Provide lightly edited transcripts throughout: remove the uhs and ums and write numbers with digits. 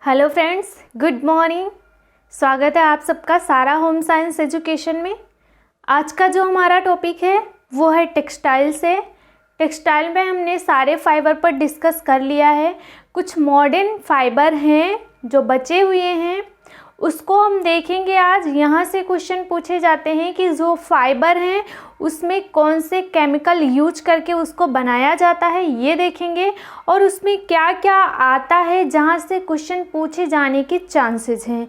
Hello friends, good morning. स्वागत है आप सबका सारा होम साइंस एजुकेशन में। आज का जो हमारा टॉपिक है वो है टेक्सटाइल से। टेक्सटाइल में हमने सारे फाइबर पर डिस्कस कर लिया है। कुछ मॉडर्न फाइबर हैं जो बचे हुए हैं उसको हम देखेंगे आज। यहाँ से क्वेश्चन पूछे जाते हैं कि जो फाइबर हैं उसमें कौन से केमिकल यूज करके उसको बनाया जाता है, ये देखेंगे। और उसमें क्या क्या आता है जहाँ से क्वेश्चन पूछे जाने के चांसेस हैं।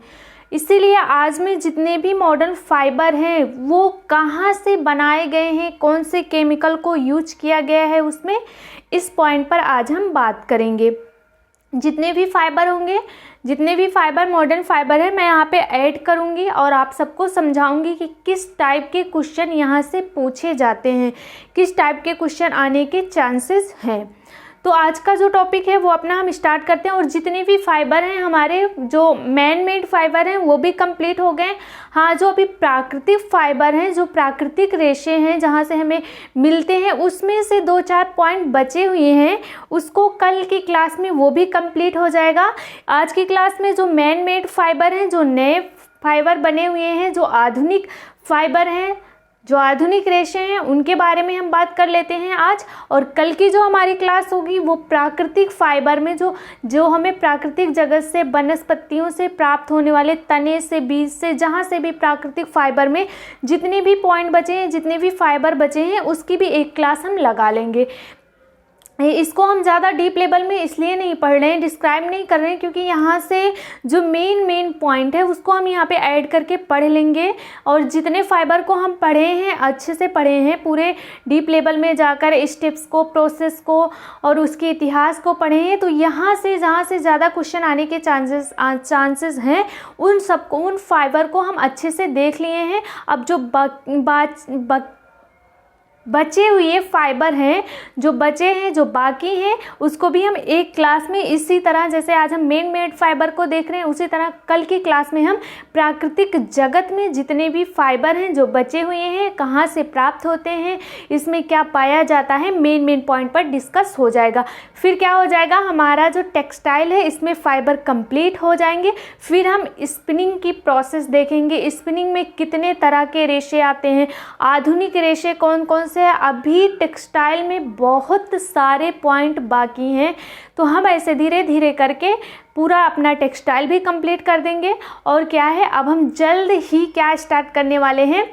इसीलिए आज में जितने भी मॉडर्न फाइबर हैं वो कहाँ से बनाए गए हैं, कौन से केमिकल को यूज किया गया है उसमें, इस पॉइंट पर आज हम बात करेंगे। जितने भी फाइबर होंगे, जितने भी फाइबर मॉडर्न फाइबर है, मैं यहाँ पे ऐड करूँगी और आप सबको समझाऊंगी कि किस टाइप के क्वेश्चन यहाँ से पूछे जाते हैं, किस टाइप के क्वेश्चन आने के चांसेस हैं। तो आज का जो टॉपिक है वो अपना हम स्टार्ट करते हैं। और जितने भी फाइबर हैं हमारे, जो मैन मेड फाइबर हैं वो भी कंप्लीट हो गए। हाँ, जो अभी प्राकृतिक फाइबर हैं, जो प्राकृतिक रेशे हैं जहाँ से हमें मिलते हैं, उसमें से 2-4 पॉइंट बचे हुए हैं, उसको कल की क्लास में वो भी कंप्लीट हो जाएगा। आज की क्लास में जो मैन मेड फाइबर हैं, जो नए फाइबर बने हुए हैं, जो आधुनिक फाइबर हैं, जो आधुनिक रेशे हैं, उनके बारे में हम बात कर लेते हैं आज। और कल की जो हमारी क्लास होगी वो प्राकृतिक फाइबर में जो हमें प्राकृतिक जगत से, वनस्पतियों से प्राप्त होने वाले तने से, बीज से, जहाँ से भी प्राकृतिक फाइबर में जितने भी पॉइंट बचे हैं, जितने भी फाइबर बचे हैं, उसकी भी एक क्लास हम लगा लेंगे। इसको हम ज़्यादा डीप लेवल में इसलिए नहीं पढ़ रहे हैं, डिस्क्राइब नहीं कर रहे हैं, क्योंकि यहाँ से जो मेन पॉइंट है उसको हम यहाँ पे ऐड करके पढ़ लेंगे। और जितने फाइबर को हम पढ़े हैं, अच्छे से पढ़े हैं, पूरे डीप लेवल में जाकर स्टेप्स को, प्रोसेस को और उसके इतिहास को पढ़े हैं, तो यहाँ से जहाँ से ज़्यादा क्वेश्चन आने के चांसेस हैं, उन फाइबर को हम अच्छे से देख लिए हैं। अब जो बचे हुए फाइबर हैं, जो बचे हैं, जो बाकी हैं, उसको भी हम एक क्लास में इसी तरह, जैसे आज हम मेन मेड फाइबर को देख रहे हैं, उसी तरह कल की क्लास में हम प्राकृतिक जगत में जितने भी फाइबर हैं जो बचे हुए हैं, कहाँ से प्राप्त होते हैं, इसमें क्या पाया जाता है, मेन पॉइंट पर डिस्कस हो जाएगा। फिर क्या हो जाएगा, हमारा जो टेक्सटाइल है इसमें फाइबर कंप्लीट हो जाएंगे। फिर हम स्पिनिंग की प्रोसेस देखेंगे। स्पिनिंग में कितने तरह के रेशे आते हैं, आधुनिक रेशे कौन कौन से। अभी टेक्सटाइल में बहुत सारे पॉइंट बाकी हैं, तो हम ऐसे धीरे धीरे करके पूरा अपना टेक्सटाइल भी कंप्लीट कर देंगे। और क्या है, अब हम जल्द ही क्या स्टार्ट करने वाले हैं,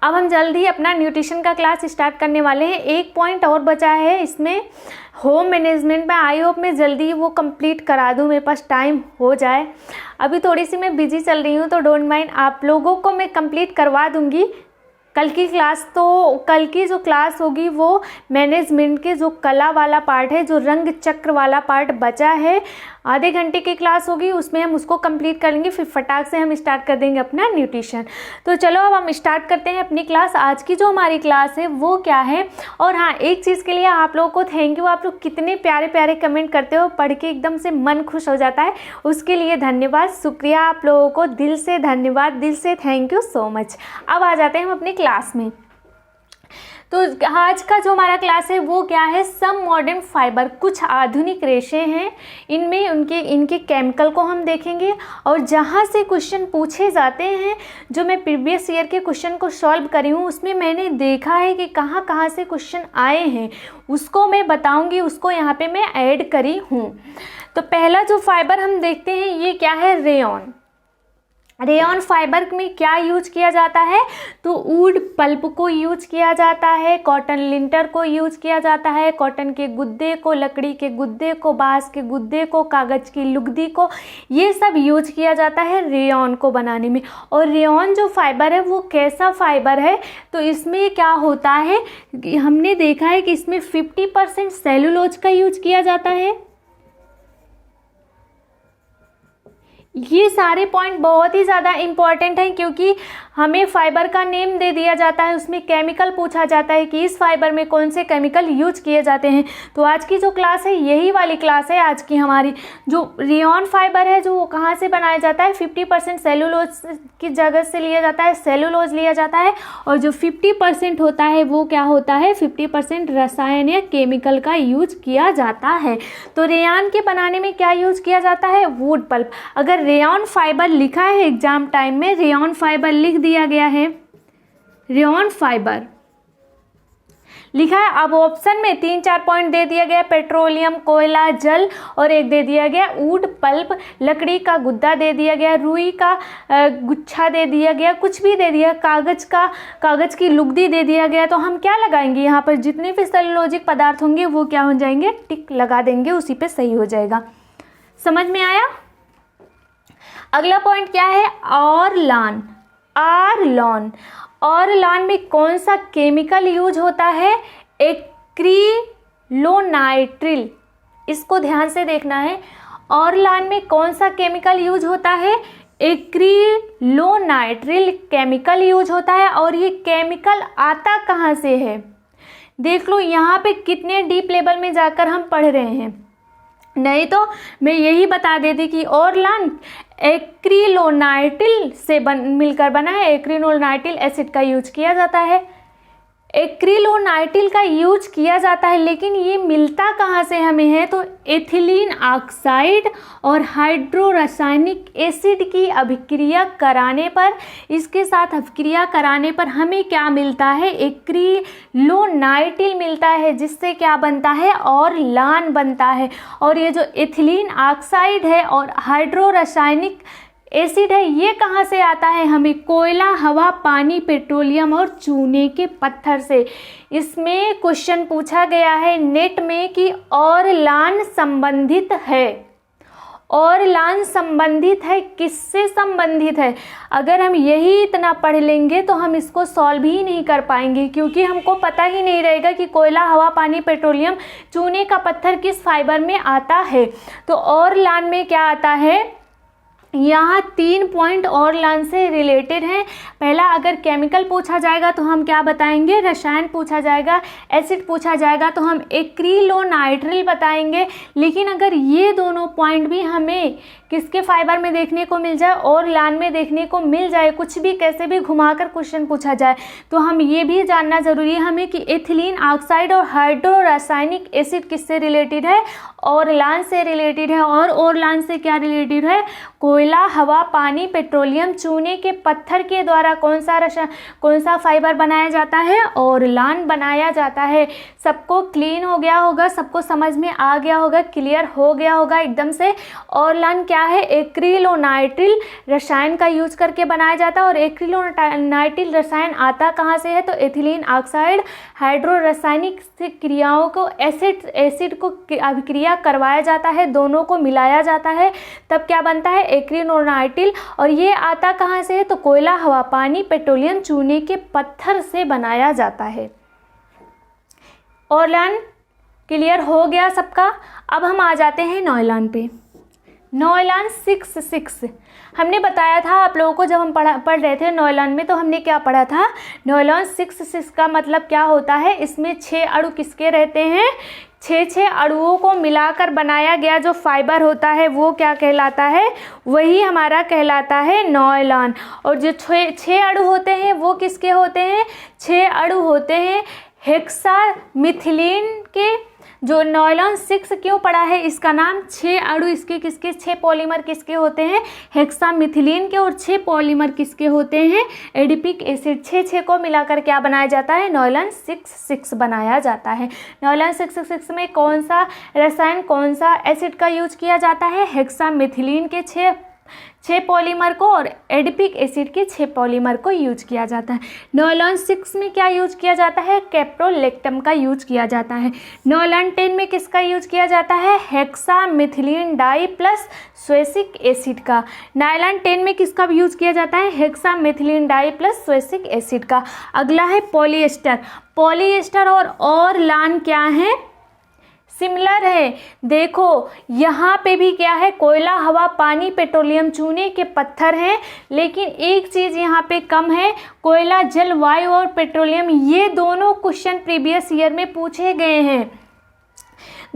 अब हम जल्द ही अपना न्यूट्रिशन का क्लास स्टार्ट करने वाले हैं। एक पॉइंट और बचा है इसमें, होम मैनेजमेंट में। आई होप मैं जल्दी वो कंप्लीट करा दूँ, मेरे पास टाइम हो जाए। अभी थोड़ी सी मैं बिजी चल रही हूँ, तो डोंट माइंड, आप लोगों को मैं कंप्लीट करवा दूँगी। कल की जो क्लास होगी वो मैनेजमेंट के जो कला वाला पार्ट है, जो रंग चक्र वाला पार्ट बचा है, आधे घंटे की क्लास होगी, उसमें हम उसको कंप्लीट कर लेंगे। फिर फटाक से हम स्टार्ट कर देंगे अपना न्यूट्रिशन। तो चलो अब हम स्टार्ट करते हैं अपनी क्लास। आज की जो हमारी क्लास है वो क्या है। और हाँ, एक चीज़ के लिए आप लोगों को थैंक यू। आप लोग कितने प्यारे प्यारे कमेंट करते हो, पढ़ के एकदम से मन खुश हो जाता है। उसके लिए धन्यवाद, शुक्रिया आप लोगों को, दिल से धन्यवाद, दिल से थैंक यू सो मच। अब आ जाते हैं हम अपनी क्लास में। तो आज का जो हमारा क्लास है वो क्या है, सम मॉडर्न फाइबर, कुछ आधुनिक रेशे हैं, इनमें इनके केमिकल को हम देखेंगे। और जहाँ से क्वेश्चन पूछे जाते हैं, जो मैं प्रीवियस ईयर के क्वेश्चन को सॉल्व करी हूँ, उसमें मैंने देखा है कि कहाँ कहाँ से क्वेश्चन आए हैं, उसको मैं बताऊँगी, उसको यहाँ पे मैं ऐड करी हूँ। तो पहला जो फाइबर हम देखते हैं ये क्या है, रेयॉन। रेयॉन फाइबर में क्या यूज किया जाता है, तो वुड पल्प को यूज किया जाता है, कॉटन लिंटर को यूज किया जाता है, कॉटन के गुद्दे को, लकड़ी के गुद्दे को, बांस के गुद्दे को, कागज की लुगदी को, ये सब यूज किया जाता है रेयॉन को बनाने में। और रेयॉन जो फाइबर है वो कैसा फाइबर है, तो इसमें क्या होता है, हमने देखा है कि इसमें 50% सेलुलोज का यूज किया जाता है, ये सारे पॉइंट बहुत ही ज़्यादा इम्पॉर्टेंट हैं, क्योंकि हमें फाइबर का नेम दे दिया जाता है, उसमें केमिकल पूछा जाता है कि इस फाइबर में कौन से केमिकल यूज किए जाते हैं। तो आज की जो क्लास है यही वाली क्लास है आज की हमारी। जो रेयॉन फाइबर है जो वो कहाँ से बनाया जाता है, 50% सेलुलोज की जगह से लिया जाता है, सेलुलोज लिया जाता है, और जो 50% होता है वो क्या होता है, 50% रसायन या केमिकल का यूज किया जाता है। तो रेयॉन के बनाने में क्या यूज किया जाता है, वुड पल्प। अगर रेयॉन फाइबर लिखा है एग्जाम टाइम में, रेयॉन फाइबर लिख दिया गया है, रेयॉन फाइबर लिखा है, अब ऑप्शन में 3-4 पॉइंट दे दिया गया, पेट्रोलियम, कोयला, जल, और एक दे दिया गया वुड पल्प, लकड़ी का गुद्दा दे दिया गया, रुई का गुच्छा दे दिया गया, कुछ भी दे दिया, कागज की लुगदी दे दिया गया। तो हम क्या लगाएंगे यहाँ पर, जितने भी सेलुलोजिक पदार्थ होंगे वो क्या हो जाएंगे, टिक लगा देंगे, उसी पे सही हो जाएगा। समझ में आया। अगला पॉइंट क्या है, ऑरलान। ऑरलान में कौन सा केमिकल यूज होता है, एक्रिलोनाइट्रिल। इसको ध्यान से देखना है, ऑरलान में कौन सा केमिकल यूज होता है, एक्रिलोनाइट्रिल केमिकल यूज होता है। और ये केमिकल आता कहाँ से है, देख लो यहाँ पे कितने डीप लेवल में जाकर हम पढ़ रहे हैं, नहीं तो मैं यही बता देती कि ऑरलान एक्रिलोनाइट्रिल से मिलकर बना है, एक्रिलोनाइट्रिल एसिड का यूज किया जाता है, एक्रिलोनाइट्रिल का यूज किया जाता है। लेकिन ये मिलता कहाँ से हमें है, तो एथिलीन ऑक्साइड और हाइड्रो रासायनिक एसिड की अभिक्रिया कराने पर, इसके साथ अभिक्रिया कराने पर हमें क्या मिलता है, एक्रिलोनाइट्रिल मिलता है, जिससे क्या बनता है, ऑरलान बनता है। और ये जो एथिलीन ऑक्साइड है और हाइड्रो रासायनिक एसिड है, ये कहाँ से आता है, हमें कोयला, हवा, पानी, पेट्रोलियम और चूने के पत्थर से। इसमें क्वेश्चन पूछा गया है नेट में कि ऑरलान संबंधित है, ऑरलान संबंधित है, किससे संबंधित है। अगर हम यही इतना पढ़ लेंगे तो हम इसको सॉल्व ही नहीं कर पाएंगे, क्योंकि हमको पता ही नहीं रहेगा कि कोयला, हवा, पानी, पेट्रोलियम, चूने का पत्थर किस फाइबर में आता है। तो ऑरलान में क्या आता है, यहाँ 3 पॉइंट ऑरलान से रिलेटेड हैं। पहला, अगर केमिकल पूछा जाएगा तो हम क्या बताएंगे, रसायन पूछा जाएगा, एसिड पूछा जाएगा तो हम एक्रिलोनाइट्रिल बताएंगे। लेकिन अगर ये दोनों पॉइंट भी हमें किसके फाइबर में देखने को मिल जाए, ऑरलान में देखने को मिल जाए, कुछ भी कैसे भी घुमाकर क्वेश्चन पूछा जाए, तो हम ये भी जानना जरूरी है हमें कि एथिलीन ऑक्साइड और हाइड्रो रासायनिक एसिड किससे रिलेटेड है, ऑरलान से रिलेटेड है। और ऑरलान से क्या रिलेटेड है, कोयला, हवा, पानी, पेट्रोलियम, चूने के पत्थर के द्वारा कौन सा फाइबर बनाया जाता है, ऑरलान बनाया जाता है। सबको क्लीन हो गया होगा, सबको समझ में आ गया होगा, क्लियर हो गया होगा एकदम से। ऑरलान क्या है, एक्रिलोनाइट्रिल रसायन का यूज करके बनाया जाता है। और एक्रिलोनाइट्रिल रसायन आता कहाँ से है, तो एथिलीन ऑक्साइड हाइड्रो रासायनिक क्रियाओं को एसिड को अभिक्रिया करवाया जाता है, दोनों को मिलाया जाता है, तब क्या बनता है, एक्रिलोनाइट्रिल। और ये आता कहाँ से है, तो कोयला, हवा, पानी, पेट्रोलियम, चूने के पत्थर से बनाया जाता है। ऑरलान क्लियर हो गया सबका। अब हम आ जाते हैं नॉयलान पे। नॉयलान 6 हमने बताया था आप लोगों को, जब हम पढ़ रहे थे नॉयलान में, तो हमने क्या पढ़ा था, नॉयलान 6 का मतलब क्या होता है, इसमें 6 अणु किसके रहते हैं, 6 अणुओं को मिलाकर बनाया गया जो फाइबर होता है वो क्या कहलाता है, वही हमारा कहलाता है नॉयलान। और जो 6 अणु होते हैं वो किसके होते हैं, 6 अणु होते हैं हेक्सामिथिलीन के। जो नॉयलान 6 क्यों पड़ा है, इसका नाम 6 अणु इसके किसके, 6 पॉलीमर किसके होते हैं, हेक्सामिथिलीन के। और 6 पॉलीमर किसके होते हैं, एडिपिक एसिड। 6 को मिलाकर क्या बनाया जाता है, नॉयलान 6 बनाया जाता है। नॉयलान 6 में कौन सा रसायन, कौन सा एसिड का यूज किया जाता है, हेक्सामिथिलीन के 6 पॉलीमर को और एडिपिक एसिड के 6 पॉलीमर को यूज किया जाता है। नॉयलान 6 में क्या यूज किया जाता है, कैप्रोलेक्टम का यूज किया जाता है। नॉयलान 10 में किसका यूज किया जाता है, हेक्सामिथिलीन डाई प्लस स्वेसिक एसिड का। नॉयलान 10 में किसका यूज किया जाता है, हेक्सामिथिलीन डाई प्लस स्वेसिक एसिड का। अगला है पॉलिएस्टर। पॉलिएस्टर और ऑरलान क्या है, सिमिलर है। देखो यहाँ पे भी क्या है, कोयला, हवा, पानी, पेट्रोलियम, चूने के पत्थर हैं, लेकिन एक चीज़ यहाँ पे कम है, कोयला, जल, वायु और पेट्रोलियम, ये दोनों क्वेश्चन प्रीवियस ईयर में पूछे गए हैं।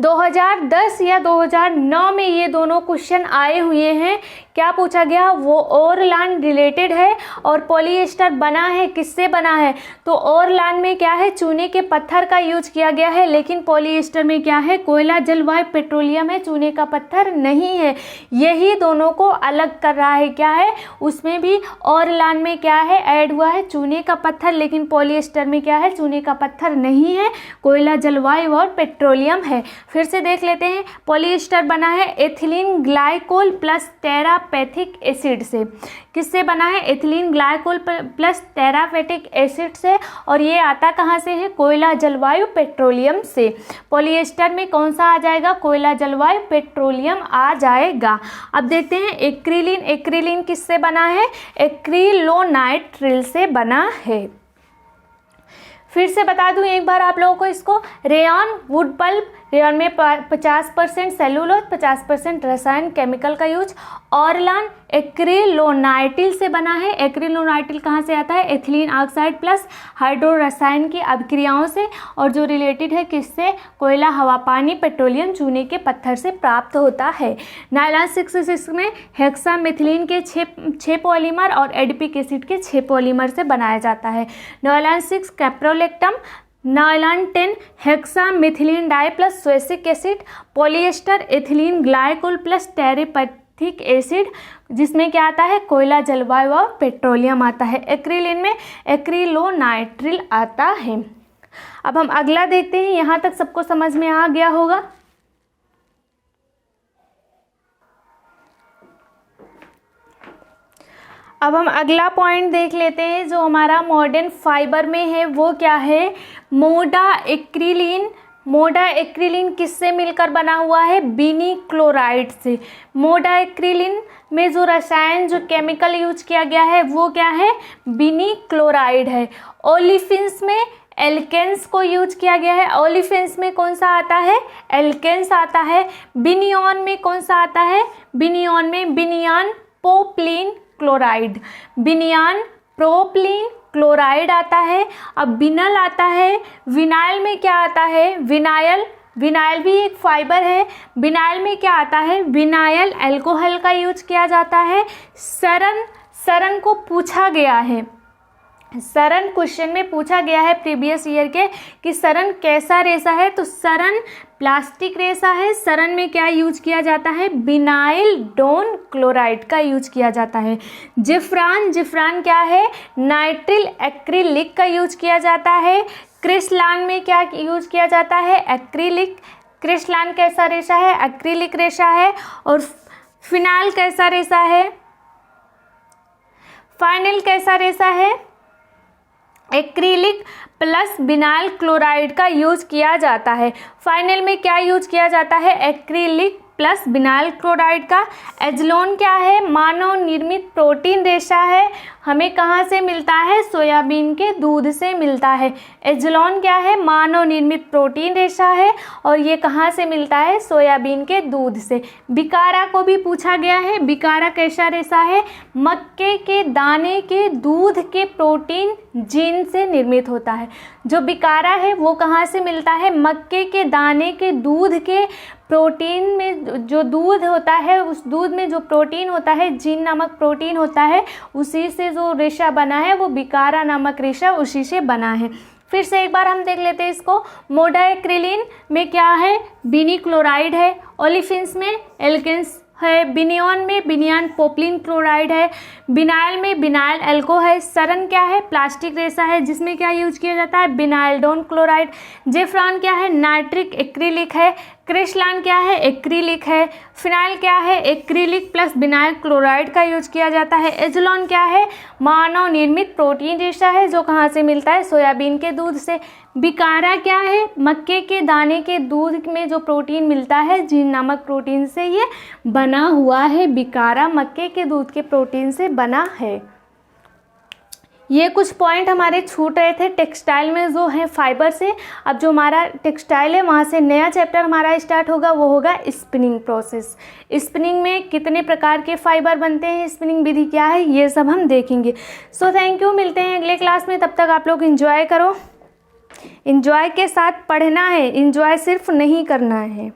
2010 या 2009 में ये दोनों क्वेश्चन आए हुए हैं। क्या पूछा गया, वो ओरलान रिलेटेड है और पॉलीएस्टर बना है, किससे बना है, तो ओरलान में क्या है, चूने के पत्थर का यूज किया गया है, लेकिन पॉलीएस्टर में क्या है, कोयला, जलवायु, पेट्रोलियम है, चूने का पत्थर नहीं है। यही दोनों को अलग कर रहा है। क्या है उसमें भी, ओरलान में क्या है ऐड हुआ है, चूने का पत्थर, लेकिन पॉलीएस्टर में क्या है, चूने का पत्थर नहीं है, कोयला, जलवायु और पेट्रोलियम है। फिर से देख लेते हैं, पॉलीएस्टर बना है ethylene glycol plus terephthalic acid से। किससे बना है, ethylene glycol plus terephthalic acid से, और ये आता कहाँ से है, कोयला, जलवायु, पेट्रोलियम से। पॉलीएस्टर में कौन सा आ जाएगा, कोयला, जलवायु, पेट्रोलियम आ जाएगा। अब देखते हैं एक्रिलीन, एक्रिलीन किससे बना है, एक्रिलोनाइट्रिल से बना है। फिर से बता दूं एक बार आप लोगों को इसको, रेयन वुड पल्प, रेयन में 50% सेलुलोज, 50% रसायन केमिकल का यूज। ओरलान एक्रिलोनाइटिल से बना है। एक्रिलोनाइटिल कहाँ से आता है, एथिलीन ऑक्साइड प्लस हाइड्रो रसायन की अभिक्रियाओं से, और जो रिलेटेड है किससे, कोयला, हवा, पानी, पेट्रोलियम, चूने के पत्थर से प्राप्त होता है। नायलॉन 66 में हेक्सामेथिलीन के 6 पॉलीमर और एडिपिक एसिड के 6 पॉलीमर से बनाया जाता है। Nylon 6 caprolactam, nylon 10 hexamethylene di plus sebacic acid, polyester ethylene glycol plus terephthalic acid, जिसमें क्या आता है, कोयला, जलवायु और पेट्रोलियम आता है। एक्रिलीन में एक्रिलोनाइट्रिल आता है। अब हम अगला देखते हैं, यहाँ तक सबको समझ में आ गया होगा। अब हम अगला पॉइंट देख लेते हैं जो हमारा मॉडर्न फाइबर में है, वो क्या है, मोडा एक्रिलीन। मोडा एक्रिलीन किससे मिलकर बना हुआ है, बीनी क्लोराइड से। मोडा एक्रिलीन में जो रसायन, जो केमिकल यूज किया गया है वो क्या है, बीनी क्लोराइड है। ओलिफिन्स में एल्केन्स को यूज किया गया है। ओलिफिन्स में कौन सा आता है, एल्केन्स आता है। बिनियॉन में कौन सा आता है, बिनियॉन में बिनियान पोप्लीन क्लोराइड, बिनियान प्रोप्लीन क्लोराइड आता है। अब विनल आता है। विनाइल में क्या आता है, विनाइल, विनाइल भी एक फाइबर है। विनाइल में क्या आता है, विनाइल अल्कोहल का यूज किया जाता है। सरन, सरन को पूछा गया है, सरन क्वेश्चन में पूछा गया है प्रीवियस ईयर के कि सरन कैसा रेशा है, तो सरन प्लास्टिक रेशा है। सरन में क्या यूज किया जाता है, बिनाइल डोन क्लोराइड का यूज किया जाता है। जिफ्रान, जिफ्रान क्या है, नाइट्रिल एक्रिलिक का यूज किया जाता है। क्रिस्लान में क्या यूज किया जाता है, एक्रिलिक। क्रिस्लान कैसा रेशा है, एक्रिलिक रेशा है। और फिनाइल कैसा रेशा है, फाइनल कैसा रेशा है, एक्रिलिक प्लस बिनाइल क्लोराइड का यूज किया जाता है। फाइनल में क्या यूज किया जाता है, एक्रिलिक प्लस बिनाइल क्लोराइड का। एजलोन क्या है, मानव निर्मित प्रोटीन रेशा है। हमें कहाँ से मिलता है, सोयाबीन के दूध से मिलता है। एजलोन क्या है, मानव निर्मित प्रोटीन रेशा है, और ये कहाँ से मिलता है, सोयाबीन के दूध से। बिकारा को भी पूछा गया है। बिकारा कैसा रेशा है, मक्के के दाने के दूध के प्रोटीन जीन से निर्मित होता है। जो बिकारा है वो कहाँ से मिलता है, मक्के के दाने के दूध के प्रोटीन में, जो दूध होता है उस दूध में जो प्रोटीन होता है, जीन नामक प्रोटीन होता है, उसी से जो रेशा बना है वो बिकारा नामक रेशा उसी से बना है। फिर से एक बार हम देख लेते हैं इसको। मोडा एक्रिलीन में क्या है, बीनी क्लोराइड है। ओलिफिन्स में एल्केन्स है। बिनियॉन में बिनियान पोप्लीन क्लोराइड है। बिनाइल में बिनाइल एल्को है। सरन क्या है, प्लास्टिक रेशा है जिसमें क्या यूज किया जाता है, बिनाइल डोन क्लोराइड। जेफ्रॉन क्या है, नाइट्रिक एक्रिलिक है। क्रिस्लान क्या है, एक्रिलिक है। फिनाइल क्या है, एक्रिलिक प्लस बिनाइल क्लोराइड का यूज किया जाता है। एजलोन क्या है, मानव निर्मित प्रोटीन रेशा है जो कहाँ से मिलता है, सोयाबीन के दूध से। बिकारा क्या है, मक्के के दाने के दूध में जो प्रोटीन मिलता है, जीन नामक प्रोटीन से ये बना हुआ है। बिकारा मक्के के दूध के प्रोटीन से बना है। ये कुछ पॉइंट हमारे छूट रहे थे टेक्सटाइल में जो है फाइबर से। अब जो हमारा टेक्सटाइल है वहाँ से नया चैप्टर हमारा स्टार्ट होगा, वो होगा स्पिनिंग प्रोसेस। स्पिनिंग में कितने प्रकार के फाइबर बनते हैं, स्पिनिंग विधि क्या है, ये सब हम देखेंगे। सो थैंक यू, मिलते हैं अगले क्लास में। तब तक आप लोग एंजॉय करो, एंजॉय के साथ पढ़ना है, एंजॉय सिर्फ नहीं करना है।